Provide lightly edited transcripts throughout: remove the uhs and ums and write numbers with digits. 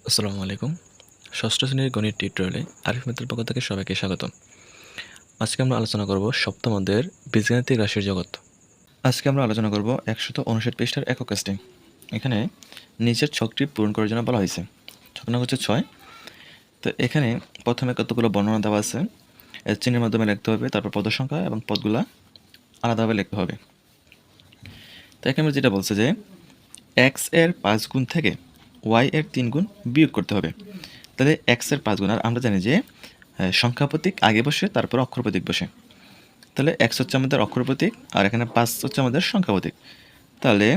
আসসালামু আলাইকুম। ষষ্ঠ শ্রেণীর গণিত টিউটোরিয়ালে আরিফ মিত্রের পক্ষ থেকে সবাইকে স্বাগতম। আজকে আমরা আলোচনা করব সপ্তম অধ্যায়ের বীজগাণিতিক রাশির জগৎ। আজকে আমরা আলোচনা করব 159 পৃষ্ঠার একক কাজটি। এখানে নিচের ছকটি পূরণ করার জন্য বলা হয়েছে। ছক নং হচ্ছে 6। তো এখানে প্রথমে কতগুলো বর্ণনা দেওয়া আছে, চিহ্নের মাধ্যমে লিখতে হবে, তারপর পদের সংখ্যা এবং পদগুলা আলাদাভাবে লিখতে হবে। তো এখানে যেটা বলছে যে x এর 5 গুণ থেকে y এর 3 গুণ বিয়োগ করতে হবে। তাহলে x এর 5 গুণ, আর আমরা জানি যে সংখ্যা প্রতীক আগে বসে তারপর অক্ষর প্রতীক বসে। তাহলে x হচ্ছে আমাদের অক্ষর প্রতীক আর এখানে 5 হচ্ছে আমাদের সংখ্যা প্রতীক। তাহলে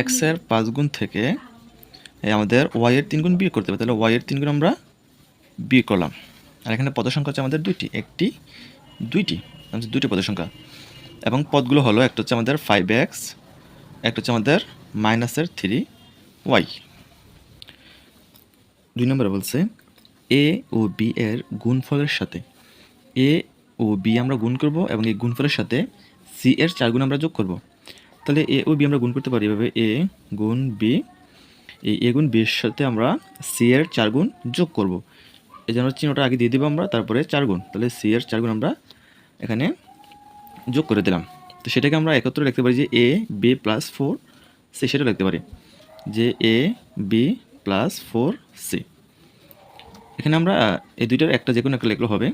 x এর 5 গুণ থেকে আমাদের y এর 3 গুণ বিয়োগ করতে হবে। তাহলে y এর 3 গুণ আমরা বিয়োগ করলাম। আর এখানে পদের সংখ্যা হচ্ছে আমাদের দুইটি, একটি দুইটি, আমাদের দুটি পদের সংখ্যা। এবং পদগুলো হলো একটা হচ্ছে আমাদের 5x, একটা হচ্ছে আমাদের -3y। 2 নম্বরে বলছে a ও b এর গুণফলের সাথে a ও b আমরা গুণ করব এবং এই গুণফলের সাথে c এর 4 গুণ আমরা যোগ করব। তাহলে a ও b আমরা গুণ করতে পারি এভাবে, a গুণ b, এই a গুণ b এর সাথে আমরা c এর 4 গুণ যোগ করব। এই জন্য চিহ্নটা আগে দিয়ে দেব আমরা, তারপরে 4 গুণ, তাহলে c এর 4 গুণ আমরা এখানে যোগ করে দিলাম। তো সেটাকে আমরা একত্রে লিখতে পারি যে a b প্লাস 4c, সেটা লিখতে পারি যে a b প্লাস 4c। এখানে আমরা এই দুইটার একটা যে কোনো একটা লিখলে হবে।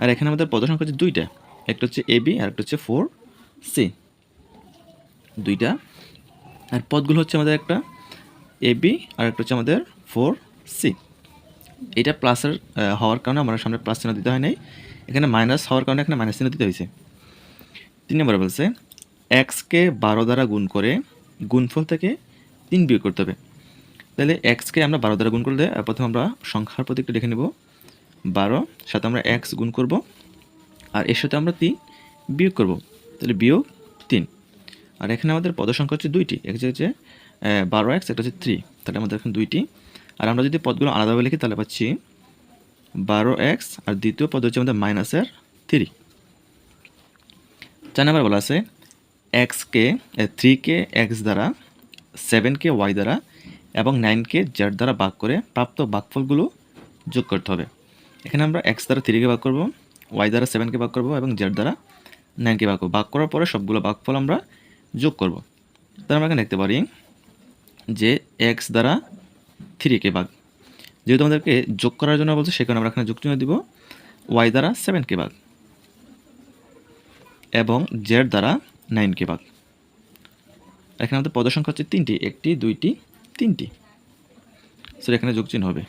আর এখানে আমাদের পদ সংখ্যা হচ্ছে দুইটা, একটা হচ্ছে এ বি আর একটা হচ্ছে 4c, দুইটা। আর পদগুলো হচ্ছে আমাদের একটা এ বি আর একটা হচ্ছে আমাদের 4c। এটা প্লাসের হওয়ার কারণে আমরা সামনে প্লাস চিহ্ন দিতে হয় নাই, এখানে মাইনাস হওয়ার কারণে এখানে মাইনাস চিহ্ন দিতে হয়েছে। 3 নম্বরে বলছে এক্সকে 12 দ্বারা গুণ করে গুণফল থেকে 3 বিয়োগ করতে হবে। তাহলে এক্সকে আমরা 12 দ্বারা গুণ করলে প্রথমে আমরা সংখ্যার প্রতীকটা লিখে নেব 12, সাথে আমরা এক্স গুণ করব আর এর সাথে আমরা 3 বিয়োগ করব, তাহলে বিয়োগ 3। আর এখানে আমাদের পদ সংখ্যা হচ্ছে দুইটি, একটা হচ্ছে 12x, একটা হচ্ছে 3, তাহলে আমাদের এখানে দুইটি। আর আমরা যদি পদগুলো আলাদাভাবে লিখি তাহলে পাচ্ছি 12x আর দ্বিতীয় পদ হচ্ছে আমাদের -3। 4 নম্বর বলা আছে এক্সকে 3কে x দ্বারা, 7কে y দ্বারা এবং 9কে z দ্বারা ভাগ করে প্রাপ্ত ভাগফলগুলো যোগ করতে হবে। এখানে আমরা x দ্বারা 3কে ভাগ করব, y দ্বারা 7কে ভাগ করব এবং z দ্বারা 9কে ভাগ করব। ভাগ করার পরে সবগুলো ভাগফল আমরা যোগ করব। তাহলে আমরা এখানে দেখতে পারি যে x দ্বারা 3কে ভাগ, যেহেতু আমাদেরকে যোগ করার জন্য বলছে সেখানে আমরা এখানে যোগ চিহ্ন দিব, y দ্বারা 7কে ভাগ এবং z দ্বারা 9কে ভাগ। এখানে আমাদের পদ সংখ্যা হচ্ছে 3টি, একটি দুইটি তিনটি, সো এখানে যোগ চিহ্ন হবে।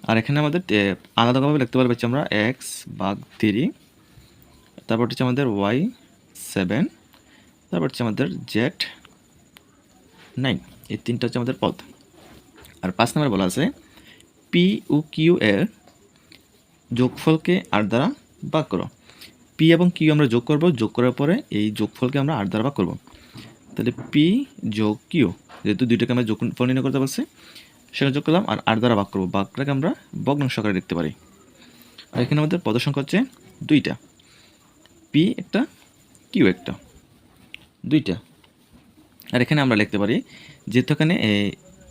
আর এখানে আমাদের আলাদাভাবে লিখতে পারবো আমরা x ভাগ 3, তারপর হচ্ছে আমাদের y 7, তারপর হচ্ছে আমাদের z 9, এই তিনটা হচ্ছে আমাদের পদ। আর 5 নম্বরে বলা আছে p ও q এর যোগফলকে r দ্বারা ভাগ করো। p এবং q আমরা যোগ করব, যোগ করার পরে এই যোগফলকে আমরা r দ্বারা ভাগ করব। তাহলে p যোগ q, যেহেতু দুইটাকে আমরা যোগফল নির্ণয় করতে বলছে সেটা যোগ করলাম আর r দ্বারা ভাগ করব, ভাগটাকে আমরা ভগ্নাংশ আকারে লিখতে পারি। আর এখানে আমাদের পদ সংখ্যা হচ্ছে দুইটা, p একটা q একটা, দুইটা। আর এখানে আমরা লিখতে পারি যেহেতু এখানে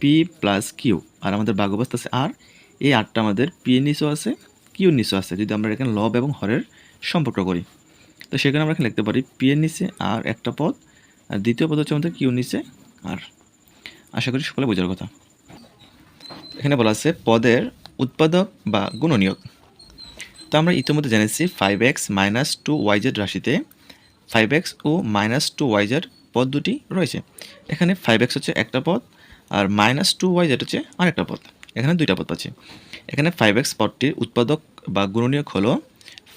p প্লাস q আর আমাদের ভাগ অবস্থা আছে r, এই rটা আমাদের p এর নিচেও আছে q এর নিচেও আছে। যদি আমরা এখানে লব এবং হরের সম্পর্ক করি তো সেখানে আমরা এখানে লিখতে পারি p এর নিচে r একটা পদ আর দ্বিতীয় পদ হচ্ছে আমাদের q এর নিচে r। আশা করি সকলে বোঝার কথা। এখানে বলা আছে পদের উৎপাদক বা গুণনীয়ক। তো আমরা ইতিমধ্যে জেনেছি 5x - 2yz রাশিতে 5x ও -2yz পদ দুটি রয়েছে। এখানে 5x হচ্ছে একটা পদ আর -2yz হচ্ছে আরেকটা পদ, এখানে দুইটা পদ পাচ্ছি। এখানে 5x পদটির উৎপাদক বা গুণনীয়ক হলো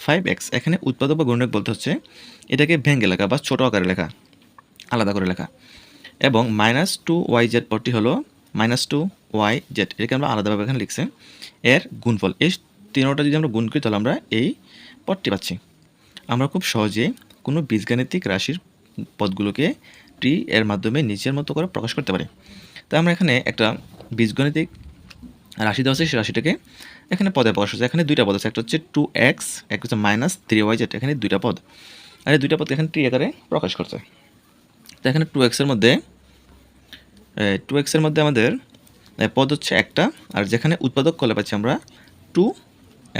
5x। এখানে উৎপাদক বা গুণনীয়ক বলতে হচ্ছে এটাকে ভেঙে লেখা বা ছোট আকারে লেখা, আলাদা করে লেখা। এবং -2yz পদটি হলো -2yz, এটাকে আমরা আলাদাভাবে এখানে লিখছি এর গুণফল। এই তিনটা যদি আমরা গুণ করি তাহলে আমরা এই পদটি পাচ্ছি। আমরা খুব সহজে কোনো বীজগাণিতিক রাশির পদগুলোকে টি এর মাধ্যমে নিচের মতো করে প্রকাশ করতে পারি। তাই আমরা এখানে একটা বীজগণিতিক রাশি দেওয়া আছে, সেই রাশিটাকে এখানে পদে প্রকাশ হচ্ছে। এখানে দুইটা পদ আছে, একটা হচ্ছে 2x, একটা হচ্ছে -3yz, এখানে দুইটা পদ। আর এই দুইটা পদকে এখানে টি আকারে প্রকাশ করছে। তো এখানে 2x এর মধ্যে আমাদের পদ হচ্ছে একটা, আর যেখানে উৎপাদক করলে পাচ্ছি আমরা 2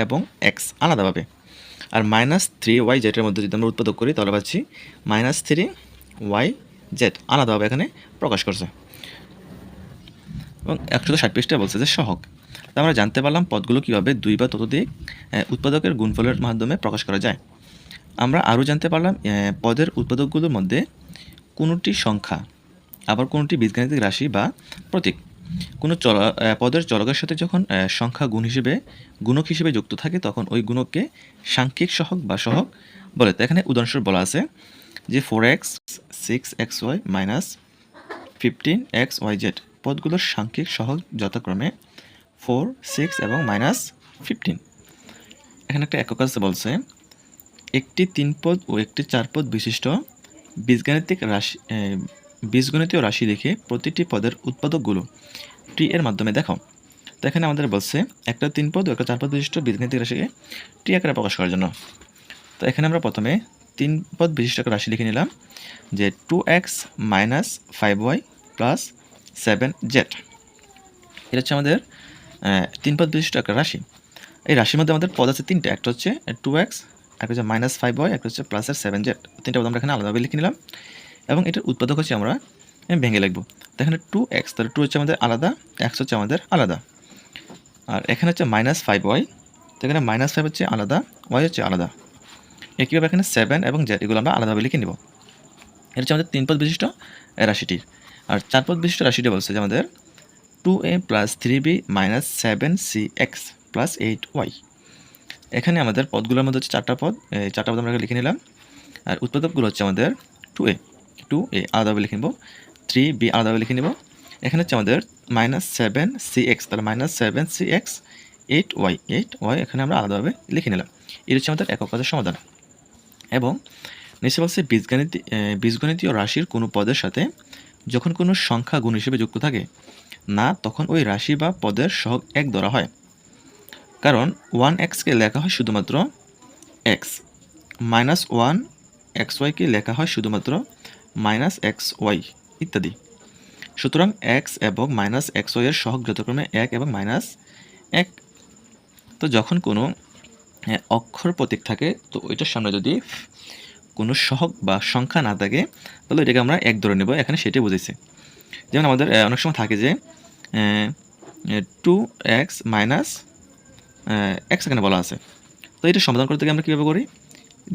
এবং x আলাদাভাবে। আর -3y জেডের মধ্যে যদি আমরা উৎপাদক করি তাহলে পাচ্ছি -3y z আলাদাভাবে এখানে প্রকাশ করছে। এবং 160 পৃষ্ঠায় বলছে যে সহগ। আমরা জানতে পারলাম পদগুলো কীভাবে 2 বা ততোধিক উৎপাদকের গুণফলের মাধ্যমে প্রকাশ করা যায়। আমরা আরও জানতে পারলাম পদের উৎপাদকগুলোর মধ্যে কোনোটি সংখ্যা, আবার কোনোটি বীজগাণিতিক রাশি বা প্রতীক। কোনো পদের চলকের সাথে যখন সংখ্যা গুণক হিসেবে যুক্ত থাকে তখন ওই গুণককে সাংখ্যিক সহগ বা সহগ বলে। তো এখানে উদাহরণস্বরূপ বলা আছে যে 4x 6xy -15xyz পদগুলোর সাংখ্যিক সহগ যথাক্রমে 4, 6 এবং -15। এখানে একটা একক আছে, বলছে একটি 3 পদ ও একটি 4 পদ বিশিষ্ট বীজগণিতীয় রাশি লিখে প্রতিটি পদের উৎপাদকগুলো টি এর মাধ্যমে দেখাও। তো এখানে আমাদের বলছে একটা 3 পদ ও একটা 4 পদ বিশিষ্ট বীজগণিতিক রাশিকে টি আকারে প্রকাশ করার জন্য। তো এখানে আমরা প্রথমে 3 পদ বিশিষ্ট একটা রাশি লিখে নিলাম যে 2x - 5y + 7z। এটা হচ্ছে আমাদের 3 পদ বিশিষ্ট একটা রাশি। এই রাশির মধ্যে আমাদের পদ আছে 3টা, একটা হচ্ছে 2x, একটা হচ্ছে -5y, একটা হচ্ছে +7z। 3টা পদ আমরা এখানে আলাদাভাবে লিখে নিলাম এবং এটার উৎপাদক হচ্ছে আমরা ভেঙে লিখব। তো এখানে 2x, তাহলে 2 হচ্ছে আমাদের আলাদা, x হচ্ছে আমাদের আলাদা। আর এখানে হচ্ছে -5y, তো এখানে -5 হচ্ছে আলাদা, y হচ্ছে আলাদা। একইভাবে এখানে 7 এবং z এগুলো আমরা আলাদাভাবে লিখে নিব। এটা হচ্ছে আমাদের 3 পদ বিশিষ্ট রাশিটির। আর 4 পদ বিশিষ্ট রাশিটি বলছে যে আমাদের 2a + 3b - 7cx + 8y। এখানে আমাদের পদগুলোর মধ্যে হচ্ছে 4টা পদ, এই 4টা পদ আমরা লিখে নিলাম। আর উৎপাদকগুলো হচ্ছে আমাদের 2a আলাদাভাবে লিখে নেব, 3b আলাদাভাবে লিখে নেব। এখানে হচ্ছে আমাদের -7cx, তাহলে -7cx 8y এখানে আমরা আলাদাভাবে লিখে নিলাম। এটা হচ্ছে আমাদের একক পদের সমাধান। এবং নিচে বলছে বীজগণিতীয় রাশির কোনো পদের সাথে যখন কোনো সংখ্যা গুণ হিসেবে যুক্ত থাকে না তখন ওই রাশি বা পদের সহগ 1 ধরা হয়। কারণ 1xকে লেখা হয় শুধুমাত্র x, -1xy লেখা হয় শুধুমাত্র -xy ইত্যাদি। সুতরাং x এবং -xy এর সহগ যথাক্রমে 1 এবং -1। তো যখন কোনো অক্ষর প্রতীক থাকে তো ওইটার সামনে যদি কোনো সহগ বা সংখ্যা না থাকে তাহলে এটাকে আমরা 1 ধরে নেব, এখানে সেটাই বুঝেছি। যেমন আমাদের অনেক সময় থাকে যে 2x - x এখানে বলা আছে। তো এটা সমাধান করতে গিয়ে আমরা কীভাবে করি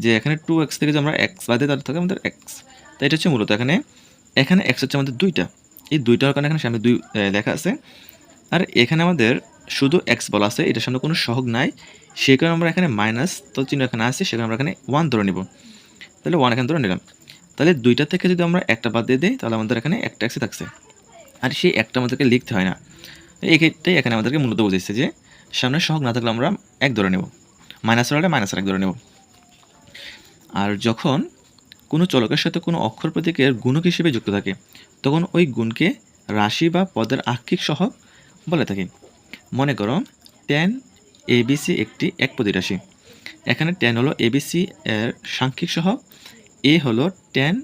যে এখানে 2x থেকে যে আমরা x বাদে তার থাকে আমাদের x। তো এটা হচ্ছে মূলত এখানে x হচ্ছে আমাদের 2টা, এই 2টার কারণে এখানে সামনে 2 লেখা আছে। আর এখানে আমাদের শুধু x বলা আছে, এটার সামনে কোনো সহগ নাই, সেই কারণে আমরা এখানে মাইনাস তো চিহ্ন এখানে আছে, সেখানে আমরা এখানে 1 ধরে নিব। তাহলে 1 এখানে ধরে নিলাম। তাহলে 2টা থেকে যদি আমরা একটা বাদ দিয়ে দিই তাহলে আমাদের এখানে একটা x থাকছে, আর সেই একটা আমাদেরকে লিখতে হয় না। এই ক্ষেত্রেই এখানে আমাদেরকে মূলত বুঝেছে যে সামনে সহগ না থাকলে আমরা 1 ধরে নেব, মাইনাস হলে -1 ধরে নেব। আর যখন কোনো চলকের সাথে কোনো অক্ষর প্রতীকের গুণক হিসেবে যুক্ত থাকে তখন ওই গুণকে রাশি বা পদের আক্ষিক সহগ বলে থাকি। মনে করো tan ABC একটি একপদী রাশি। এখানে tan হলো ABC এর সাংখ্যিক সহগ, a হলো tan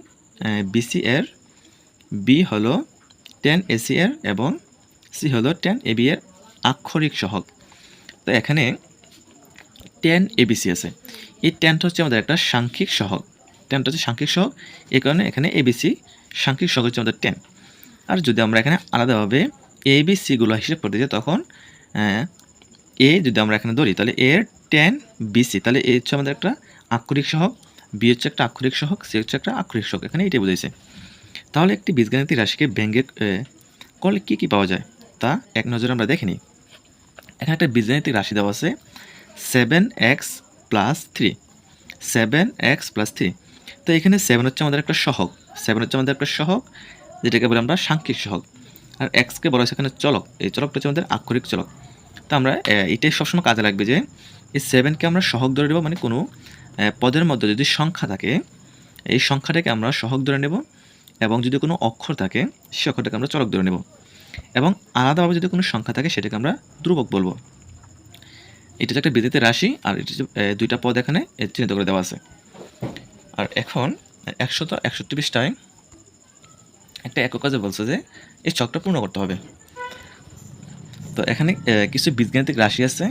BC এর, b হলো tan AC এর এবং c হলো tan AB এর আক্ষরিক সহগ। তো এখানে tan ABC আছে, এই ট্যানটা হচ্ছে আমাদের একটা সাংখ্যিক সহগ, ট্যানটা হচ্ছে সাংখ্যিক সহগ, এই কারণে এখানে ABC সাংখ্যিক সহগ হচ্ছে আমাদের ট্যান। আর যদি আমরা এখানে আলাদাভাবে ABCগুলো হিসেব করতে যাই তখন এ যদি আমরা এখানে ধরি তাহলে এর tan BC, তাহলে এ হচ্ছে আমাদের একটা আক্ষরিক সহগ, বি হচ্ছে একটা আক্ষরিক সহগ, সি হচ্ছে একটা আক্ষরিক সহগ, এখানে এটাই বুঝাইছে। তাহলে একটি বীজগাণিতিক রাশিকে ব্যঙ্গে করলে কী কী পাওয়া যায় তা এক নজরে আমরা দেখে নিই। এখানে একটা বীজগাণিতিক রাশি দেওয়া আছে 7x + 3, 7x + 3। তো এখানে 7 হচ্ছে আমাদের একটা সহগ, 7 হচ্ছে আমাদের একটা সহগ যেটাকে বলে আমরা সাংখ্যিক সহগ। আর এক্সকে বলা হয়েছে এখানে চলক, এই চলকটা হচ্ছে আমাদের আক্ষরিক চলক। তো আমরা এটাই সবসময় কাজে লাগবে যে এই 7কে আমরা সহগ ধরে নেব, মানে কোনো পদের মধ্যে যদি সংখ্যা থাকে এই সংখ্যাটাকে আমরা সহগ ধরে নেব, এবং যদি কোনো অক্ষর থাকে সেই অক্ষরটাকে আমরা চলক ধরে নেব, এবং আলাদাভাবে যদি কোনো সংখ্যা থাকে সেটাকে আমরা ধ্রুবক বলবো। এটা হচ্ছে একটা বীজগণিতের রাশি, আর এটা হচ্ছে 2টা পদ এখানে চিহ্নিত করে দেওয়া আছে। আর এখন 161 পৃষ্ঠায় একটা একক কাজে বলছে যে এই ছকটা পূর্ণ করতে হবে। এখানে কিছু বীজগাণিতিক রাশি আছে।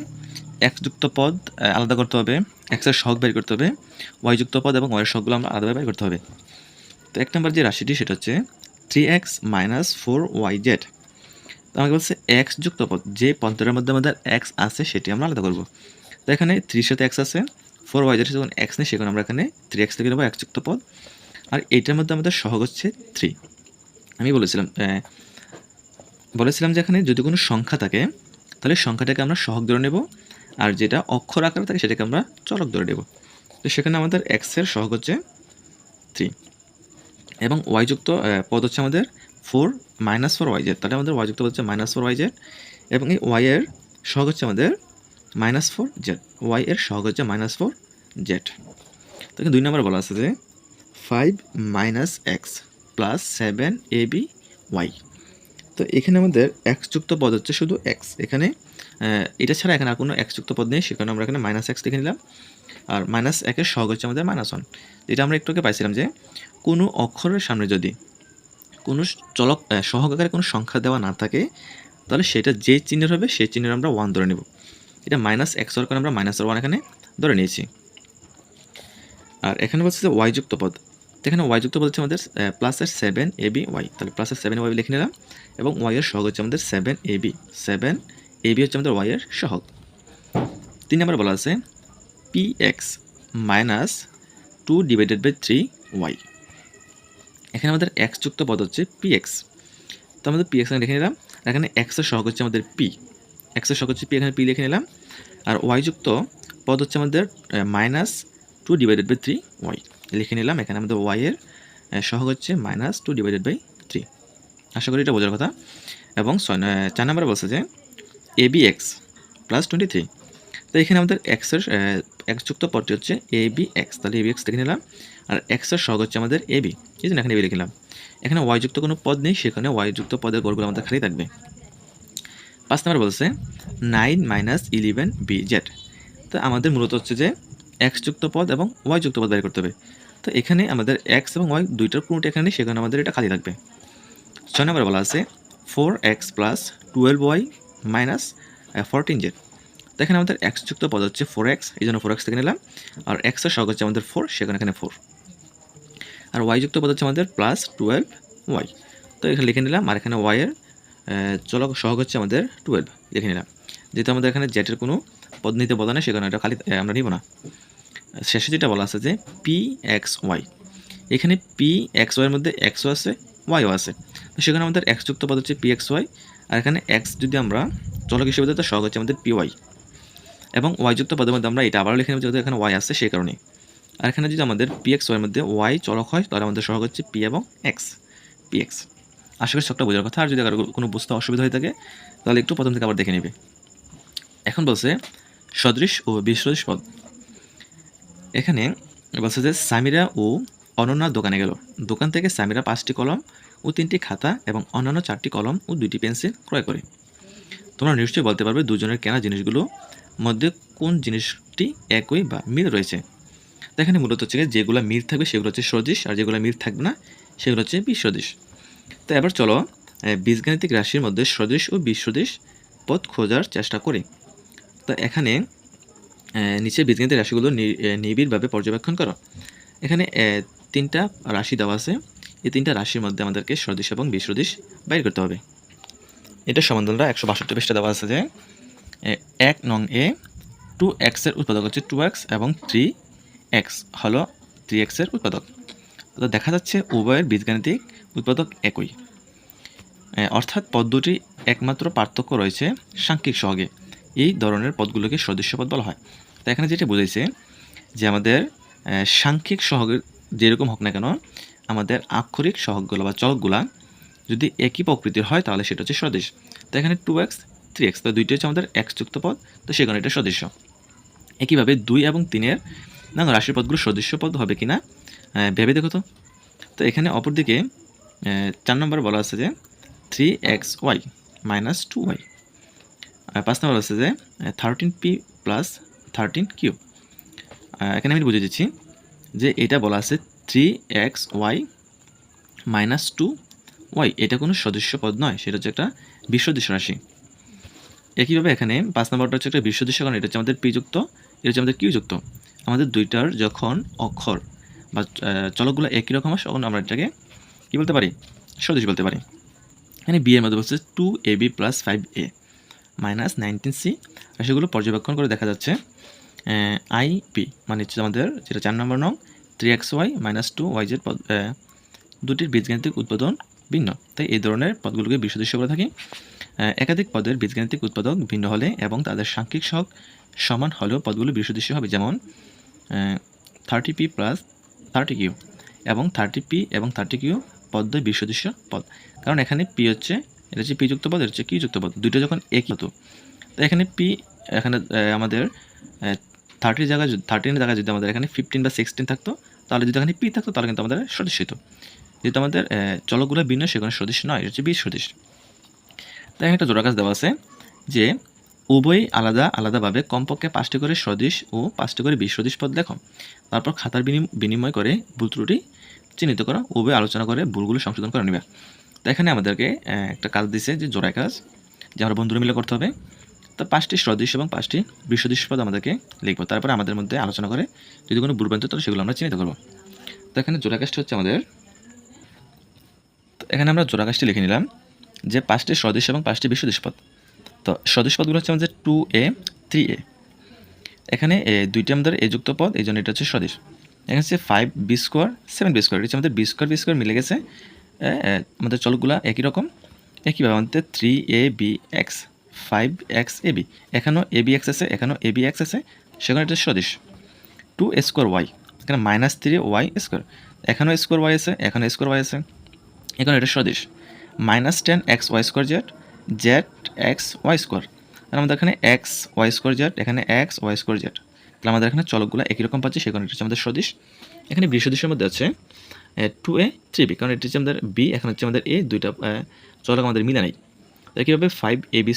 x যুক্ত পদ আলাদা করতে হবে, x এর সহগ বের করতে হবে, y যুক্ত পদ এবং y এর সহগগুলো আমরা আলাদাভাবে বের করতে হবে। তো 1 নম্বর যে রাশিটি সেটা হচ্ছে 3x - 4yz। তো আমাকে বলছে x যুক্ত পদ, যে পদটার মধ্যে আমাদের x আছে সেটি আমরা আলাদা করব। তো এখানে 3 এর সাথে x আছে, 4yz এর সাথে যখন x নেই সেখানে আমরা এখানে 3x লিখে নেব, x যুক্ত পদ। আর এইটার মধ্যে আমাদের সহগ হচ্ছে 3। আমি বলেছিলাম যে এখানে যদি কোনো সংখ্যা থাকে তাহলে সংখ্যাটাকে আমরা সহগ ধরে নেব, আর যেটা অক্ষর আকারে থাকে সেটাকে আমরা চলক ধরে নেব। তো সেখানে আমাদের x এর সহগ হচ্ছে 3 এবং y যুক্ত পদ হচ্ছে আমাদের 4 - 4yz। তাহলে আমাদের y যুক্ত পদ হচ্ছে -4yz এবং এই y এর সহগ হচ্ছে আমাদের -4z। y এর সহগ হচ্ছে -4z। তো 2 নম্বরে বলা আছে যে 5 - x + 7ab y। তো এখানে আমাদের x যুক্ত পদ হচ্ছে শুধু x। এখানে এটা ছাড়া এখানে আর কোনো x যুক্ত পদ নেই, সেখানে আমরা এখানে -x লিখে নিলাম। আর -1 এর সহগ হচ্ছে আমাদের -1। এটা আমরা একটু আগে পাইছিলাম যে কোনো অক্ষরের সামনে যদি কোনো চলক সহগ আকারে কোনো সংখ্যা দেওয়া না থাকে তাহলে সেটা যে চিহ্নের হবে সেই চিহ্নের আমরা 1 ধরে নেব। এটা -x হওয়ার কারণে আমরা -1 এখানে ধরে নিয়েছি। আর এখানে বলছে যে y যুক্ত পদ। তো এখানে y যুক্ত পদ হচ্ছে আমাদের প্লাসের 7aby। তাহলে প্লাসের 7aby লিখে নিলাম এবং y এর সহগ হচ্ছে আমাদের 7ab। 7ab হচ্ছে আমাদের y এর সহগ। 3 নম্বরে বলা আছে px - 2/3y। এখানে আমাদের x যুক্ত পদ হচ্ছে px। তো আমাদের px এখানে লিখে নিলাম। এখানে x এর সহগ হচ্ছে আমাদের p। x এর সহগ হচ্ছে p, এখানে p লিখে নিলাম। আর y যুক্ত পদ হচ্ছে আমাদের -2/3y লিখে নিলাম। এখানে আমাদের y এর সহগ হচ্ছে -2/3। আশা করি এটা বোঝার কথা। এবং 4 নম্বরে বলছে যে abx + 23। তো এখানে আমাদের x যুক্ত পদটি হচ্ছে abx। তাহলে abx লিখে নিলাম। আর x এর সহগ হচ্ছে আমাদের ab, এই জন্য এখানে ab লিখে নিলাম। এখানে y যুক্ত কোনো পদ নেই, সেখানে y যুক্ত পদের গড়গুলো আমাদের খালি থাকবে। 5 নম্বরে বলছে 9 - 11bz। তো আমাদের মূলত হচ্ছে যে x যুক্ত পদ এবং y যুক্ত পদ বের করতে হবে। তো এখানে আমাদের x এবং y দুইটার কোনোটা এখানে নেই, সেখানে আমাদের এটা খালি থাকবে। 6 নম্বরে বলা আছে 4x + 12y - 14z। তো এখানে আমাদের x যুক্ত পদ হচ্ছে 4x, এই জন্য 4x থেকে নিলাম। আর x এর সহগ হচ্ছে আমাদের 4, সেখানে এখানে 4। আর y যুক্ত পদ হচ্ছে আমাদের +12y। তো এখানে লিখে নিলাম। আর এখানে y এর চলক সহগ হচ্ছে আমাদের 12 লিখে নিলাম। যেহেতু আমাদের এখানে z এর কোনো পদ নিতে বলা নেই, সেখানে এটা খালি আমরা নিব না। শেষে যেটা বলা আছে যে pxy। এখানে pxy এর মধ্যে xও আছে, yও আছে। তো সেখানে আমাদের x যুক্ত পদ হচ্ছে pxy। আর এখানে x যদি আমরা চলক হিসেবে দিই তো সহগ হচ্ছে আমাদের py। এবং y যুক্ত পদের মধ্যে আমরা এটা আবারও লিখে নেব যেহেতু এখানে y আছে সেই কারণে। আর এখানে যদি আমাদের pxy এর মধ্যে y চলক হয় তাহলে আমাদের সহগ হচ্ছে p এবং x, px। আশা করি সবটা বোঝার কথা। আর যদি কারো কোনো বুঝতে অসুবিধা হয়ে থাকে তাহলে একটু প্রথম থেকে আবার দেখে নেবে। এখন বলছে সদৃশ ও বিসদৃশ পদ। এখানে বলছে যে সামিরা ও অনন্যা দোকানে গেল। দোকান থেকে সামিরা 5টি কলম ও 3টি খাতা এবং অন্যান্য 4টি কলম ও 2টি পেন্সিল ক্রয় করে। তোমরা নিশ্চয়ই বলতে পারবে দুজনের কেনা জিনিসগুলো মধ্যে কোন জিনিসটি একই বা মিল রয়েছে। তো এখানে মূলত হচ্ছে যেগুলো মিল থাকবে সেগুলো হচ্ছে সদৃশ, আর যেগুলো মিল থাকবে না সেগুলো হচ্ছে বিসদৃশ। তো এবার চলো বীজগাণিতিক রাশির মধ্যে সদৃশ ও বিসদৃশ পদ খোঁজার চেষ্টা করি। তো এখানে নিচে বীজগাণিতিক রাশিগুলো নিবিড়ভাবে পর্যবেক্ষণ করো। এখানে 3টা রাশি দেওয়া আছে। এই 3টা রাশির মধ্যে আমাদেরকে সদৃশ এবং বিসদৃশ বাইর করতে হবে। এটা সমাধানটা 162 পৃষ্ঠা দেওয়া আছে যে 1 নং এ 2x এর উৎপাদক হচ্ছে 2x এবং 3x হলো 3x এর উৎপাদক। তো দেখা যাচ্ছে উভয়ের বীজগাণিতিক উৎপাদক একই, অর্থাৎ পদ দুটি একমাত্র পার্থক্য রয়েছে সাংখ্যিক সহগে। এই ধরনের পদগুলোকে সদৃশ্য পদ বলা হয়। তো এখানে যেটা বুঝাইছে যে আমাদের সাংখ্যিক সহগের যেরকম হোক না কেন আমাদের আক্ষরিক সহগগুলো বা চলকগুলা যদি একই প্রকৃতির হয় তাহলে সেটা হচ্ছে সদৃশ। তো এখানে 2x 3x, তো দুইটি হচ্ছে আমাদের x যুক্ত পদ, তো সেখানে এটা সদৃশ্য। একইভাবে 2 এবং 3-এর রাশির পদগুলো সদৃশ্য পদ হবে কিনা ভেবে দেখো তো। তো এখানে অপরদিকে 4 নম্বরে বলা আছে যে 3xy - 2y। 5 নম্বর আছে যে 13p + 13q। এখানে আমি বুঝিয়ে দিচ্ছি যে এটা বলা আছে 3xy - 2y, এটা কোনো সদৃশ্য পদ নয়, সেটা হচ্ছে একটা বিসদৃশ রাশি। একইভাবে এখানে 5 নম্বরটা হচ্ছে একটা বিসদৃশ্য, কারণ এটা হচ্ছে আমাদের পি যুক্ত, এটা হচ্ছে আমাদের কিউ যুক্ত। আমাদের দুইটার যখন অক্ষর বা চলকগুলো একই রকম হয় তখন আমরা এটাকে কী বলতে পারি? সদৃশ বলতে পারি। এখানে বি এর মধ্যে বলছে 2ab + 5a - 19c, আর সেগুলো পর্যবেক্ষণ করে দেখা যাচ্ছে আইপি মানে হচ্ছে আমাদের যেটা 4 নম্বর নং 3xy - 2yz পদ দুটির বীজগাণিতিক উৎপাদন ভিন্ন, তাই এই ধরনের পদগুলোকে বিসদৃশ্য বলে থাকি। একাধিক পদের বীজগাণিতিক উৎপাদক ভিন্ন হলে এবং তাদের সাংখ্যিক সহগ সমান হলেও পদগুলো বিসদৃশ্য হবে, যেমন 30p + 30q এবং 30p এবং 30q পদ্বয় বিসদৃশ্য পদ। কারণ এখানে পি হচ্ছে, এটা হচ্ছে পি যুক্ত পদ, এটা হচ্ছে কিউ যুক্ত পদ, দুইটা যখন একই হতো, তো এখানে পি এখানে আমাদের 30 জায়গায় 13 জায়গায় যদি আমাদের এখানে 15 বা 16 থাকতো, তাহলে যদি এখানে পি থাকতো তাহলে কিন্তু আমাদের সদৃশ হতো। যেহেতু আমাদের চলকগুলো ভিন্ন সেখানে সদৃশ নয়, এটা হচ্ছে বিসদৃশ। তাই একটা জোড়া কাজ দেওয়া আছে যে উভয়ই আলাদা আলাদাভাবে কমপক্ষে 5টি করে সদৃশ ও 5টি করে বিসদৃশ পদ লেখো। তারপর খাতার বিনিময় করে ভুল ত্রুটি চিহ্নিত করো, উভয় আলোচনা করে ভুলগুলো সংশোধন করে নেবে। তো এখানে আমাদেরকে একটা কাজ দিছে যে জোড়া কাজ, যে আমরা বন্ধুরা মিলে করতে হবে। তো 5টি সদৃশ এবং 5টি বিসদৃশ পদ আমাদেরকে লিখবো, তারপরে আমাদের মধ্যে আলোচনা করে যদি কোনো ভুল ভ্রান্তি তাহলে সেগুলো আমরা চিহ্নিত করবো। তো এখানে জোড়া কাজটা হচ্ছে আমাদের, এখানে আমরা জোড়া কাজটি লিখে নিলাম যে 5টি সদৃশ এবং 5টি বিসদৃশ পদ। তো সদৃশ পদগুলো হচ্ছে আমাদের 2a 3a, এখানে দুইটি আমাদের এ যুক্ত পদ, এই জন্য এটা হচ্ছে সদৃশ। এখানে হচ্ছে 5b² 7b², এটা হচ্ছে আমাদের b² মিলে গেছে, আমাদের চলকগুলো একই রকম। একইভাবে আমাদের 3abx 5xab, এখানেও abx আছে, এখানেও abx আছে, সেখানে এটা সদৃশ। 2a²y, এখানে -3y², এখানেও স্কোয়ার y আছে, এখানে স্কোয়ার y আছে, এখানে এটা সদৃশ। -10xy²z zxy², আর আমাদের এখানে xy²z, এখানে xy²z, তাহলে আমাদের এখানে চলকগুলো একই রকম পাচ্ছি, সেখানে এটা হচ্ছে আমাদের সদৃশ। এখানে বিসদৃশের মধ্যে আছে 2a 3b, কারণ এটা হচ্ছে আমাদের b, এখানে হচ্ছে আমাদের a, দুইটা চলক আমাদের মিলে নেই। একইভাবে 5ab²,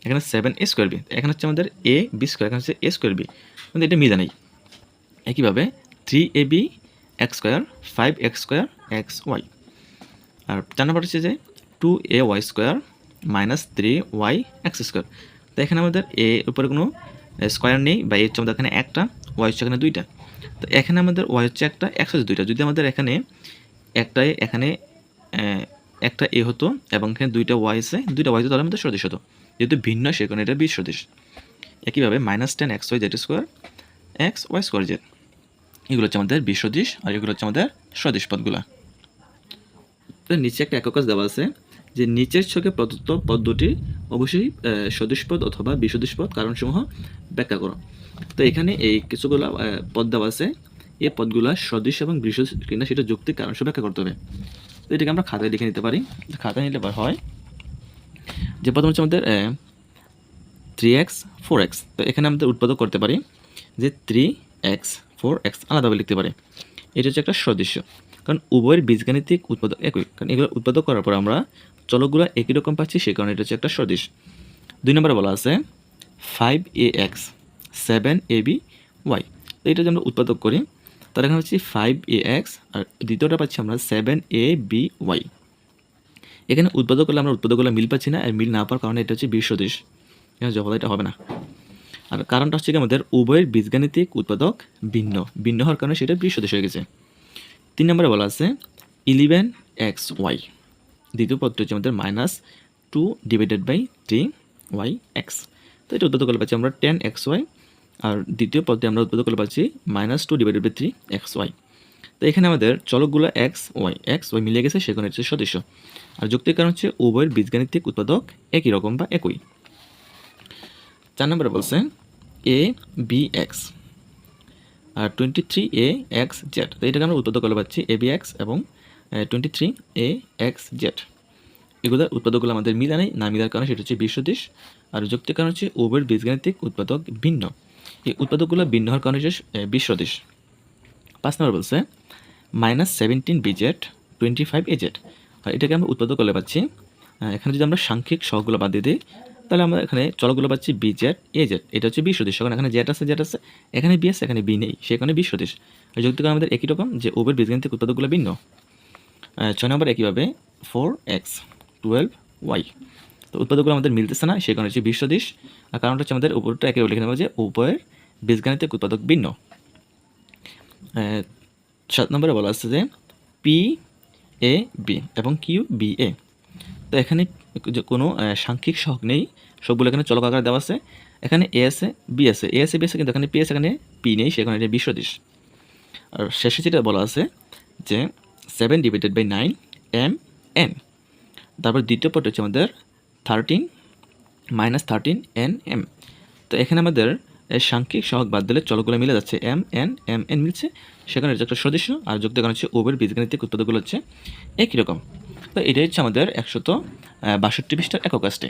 এখানে 7a²b, এখানে হচ্ছে আমাদের ab², এখানে হচ্ছে a²b, কিন্তু এটা মিলে নেই। একইভাবে 3ab x², 5x² xy, আর 4 নম্বর হচ্ছে যে 2ay² - 3y(x²), তো এখানে আমাদের এ উপরে কোনো স্কোয়ার নেই, বা এর হচ্ছে আমাদের এখানে একটা, ওয়াই হচ্ছে এখানে দুইটা, তো এখানে আমাদের ওয়াই হচ্ছে একটা, এক্স হচ্ছে দুইটা। যদি আমাদের এখানে এখানে একটা এ হতো এবং এখানে দুইটা ওয়াই আছে, দুইটা ওয়াই হতো, তাহলে আমাদের সদৃশ হতো। যেহেতু ভিন্ন সেখানে এটা বিসদৃশ। একইভাবে -10xyz² xy²z, এগুলো হচ্ছে আমাদের বিসদৃশ, আর এগুলো হচ্ছে আমাদের সদৃশ পদগুলো। তো নিচে একটা একক কাজ দেওয়া আছে যে নিচের ছকে প্রদত্ত পদ দুটি অবশ্যই সদৃশ পদ অথবা বিসদৃশ পদ কারণসমূহ ব্যাখ্যা করো। তো এখানে এই কিছুগুলো পদ দেওয়া আছে, এই পদগুলো সদৃশ এবং বিসদৃশ কিনা সেটা যৌক্তিক কারণ ব্যাখ্যা করতে হবে। তো এটাকে আমরা খাতায় লিখে নিতে পারি। খাতায় নিলে হয় যে প্রথম হচ্ছে আমাদের 3x 4x, তো এখানে আমাদের উৎপাদক করতে পারি যে 3x 4x আলাদাভাবে লিখতে পারি। এটা হচ্ছে একটা সদৃশ্য, কারণ উভয়ের বীজগাণিতিক উৎপাদক একই, কারণ এগুলো উৎপাদক করার পর আমরা চলকগুলো একই রকম পাচ্ছি, সে কারণে এটা হচ্ছে একটা সদৃশ। 2 নম্বরে বলা আছে 5ax 7aby, তো এটা যদি আমরা উৎপাদক করি তাহলে এখানে হচ্ছে 5ax, আর দ্বিতীয়টা পাচ্ছি আমরা 7aby। এখানে উৎপাদক করলে আমরা উৎপাদকগুলো মিল পাচ্ছি না, আর মিল না পাওয়ার কারণে এটা হচ্ছে বিসদৃশ, এখানে যখন এটা হবে না। আর কারণটা হচ্ছে কি আমাদের উভয়ের বীজগাণিতিক উৎপাদক ভিন্ন, ভিন্ন হওয়ার কারণে সেটা বিসদৃশ হয়ে গেছে। 3 নম্বরে বলা আছে 11xy, দ্বিতীয় পদটি হচ্ছে আমাদের -2/3yx, তো এটা উৎপাদক করলে পাচ্ছি আমরা 10xy, আর দ্বিতীয় পদটি আমরা উৎপাদক করলে পাচ্ছি -2/3xy। তো এখানে আমাদের চলকগুলো xy মিলে গেছে, সেখানে হচ্ছে সদৃশ। আর যুক্তির কারণ হচ্ছে উভয়ের বীজগাণিতিক উৎপাদক একই রকম বা একই। 4 নম্বরে বলছে abx আর 23axz, তো এটাকে আমরা উৎপাদক করলে পাচ্ছি abx এবং 23axz। এগুলোর উৎপাদকগুলো আমাদের মিলা নেই, না মিলার কারণে সেটা হচ্ছে বিসদৃশ। আর যুক্তির কারণ হচ্ছে উভয়ের বীজগাণিতিক উৎপাদক ভিন্ন, এই উৎপাদকগুলো ভিন্ন হওয়ার কারণে হচ্ছে বিসদৃশ। 5 নম্বর বলছে -17bz 25az, আর এটাকে আমরা উৎপাদক করলে পাচ্ছি, এখানে যদি আমরা সাংখ্যিক সহগগুলো বাদ দিয়ে দিই তাহলে আমরা এখানে চলকগুলো পাচ্ছি bz az, এটা হচ্ছে বিসদৃশ, কারণ এখানে জেড আছে, এখানে বি আছে, এখানে বি নেই, সেখানে বিসদৃশ। আর যুক্তির কারণ আমাদের একই রকম যে উভয়ের বীজগাণিতিক উৎপাদকগুলো ভিন্ন। 6 নম্বর একইভাবে 4x 12y, তো উৎপাদকগুলো আমাদের মিলতেছে না, সেই কারণে হচ্ছে বিসদৃশ। আর কারণটা হচ্ছে আমাদের উপরটা একেবারে লিখে নেব যে উভয়ের বীজগাণিতিক উৎপাদক ভিন্ন। 7 নম্বরে বলা আছে যে পি এ বি এবং কিউ বি এ। তো এখানে কোনো সাংখ্যিক সহগ নেই, সবগুলো এখানে চলক আকারে দেওয়া আছে। এখানে এ আছে, বি আছে, এ আছে, বি আছে, কিন্তু এখানে পি আছে, এখানে পি নেই, সেখানে এটা বিসদৃশ। আর শেষে যেটা বলা আছে যে 7/9 mn। তারপর দ্বিতীয় পদ হচ্ছে আমাদের 13 - 13 nm। তো এখানে আমাদের সাংখ্যিক সহগ বাদ দিলে চলকগুলো মিলে যাচ্ছে, mn মিলছে, সেখানে হচ্ছে একটা সদৃশ্য। আর যুক্ত কারণ হচ্ছে উভয়ের বীজগাণিতিক উৎপাদকগুলো হচ্ছে একই রকম। তো এটাই হচ্ছে আমাদের 162 পৃষ্ঠার একক কাজটি।